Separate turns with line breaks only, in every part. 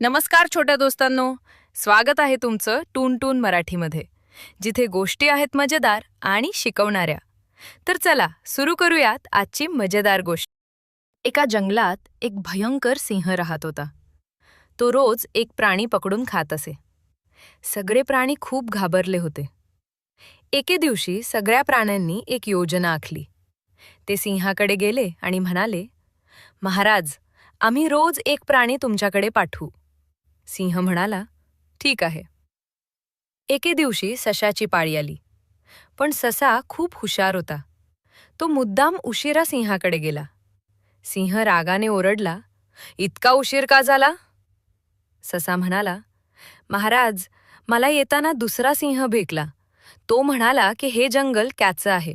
नमस्कार छोट्या दोस्तांनो, स्वागत आहे तुमचं टून टून मराठीमध्ये, जिथे गोष्टी आहेत मजेदार आणि शिकवणाऱ्या. तर चला सुरू करूयात आजची मजेदार गोष्ट. एका जंगलात एक भयंकर सिंह राहत होता. तो रोज एक प्राणी पकडून खात असे. सगळे प्राणी खूप घाबरले होते. एके दिवशी सगळ्या प्राण्यांनी एक योजना आखली. ते सिंहाकडे गेले आणि म्हणाले, महाराज, आम्ही रोज एक प्राणी तुमच्याकडे पाठवू. सिंह म्हणाला, ठीक आहे. एके दिवशी सशाची पाळी आली. पण ससा खूप हुशार होता. तो मुद्दाम उशिरा सिंहाकडे गेला. सिंह रागाने ओरडला, इतका उशीर का झाला? ससा म्हणाला, महाराज, मला येताना दुसरा सिंह भेटला. तो म्हणाला की हे जंगल त्याचं आहे.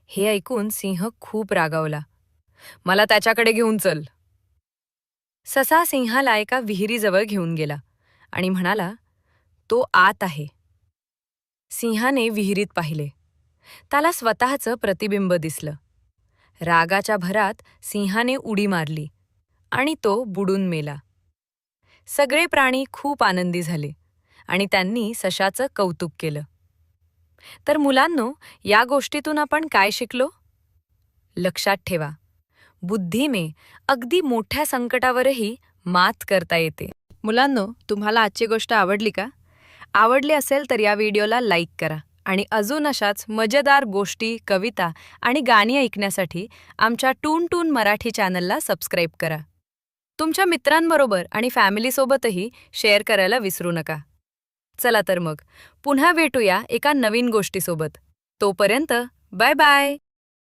हे ऐकून सिंह खूप रागावला. मला त्याच्याकडे घेऊन चल. ससा सिंहाला एका विहिरीजवळ घेऊन गेला आणि म्हणाला, तो आत आहे. सिंहाने विहिरीत पाहिले. त्याला स्वतःचं प्रतिबिंब दिसलं. रागाच्या भरात सिंहाने उडी मारली आणि तो बुडून मेला. सगळे प्राणी खूप आनंदी झाले आणि त्यांनी सशाचं कौतुक केलं. तर मुलांनो, या गोष्टीतून आपण काय शिकलो? लक्षात ठेवा, बुद्धीने अगदी मोठ्या संकटावरही मात करता येते. मुलांनो, तुम्हाला आजची गोष्ट आवडली का? आवडली असेल तर या व्हिडिओला लाईक करा आणि अजून अशाच मजेदार गोष्टी, कविता आणि गाणी ऐकण्यासाठी आमच्या टून टून मराठी चॅनलला सबस्क्राईब करा. तुमच्या मित्रांबरोबर आणि फॅमिलीसोबतही शेअर करायला विसरू नका. चला तर मग पुन्हा भेटूया एका नवीन गोष्टीसोबत. तोपर्यंत बाय बाय.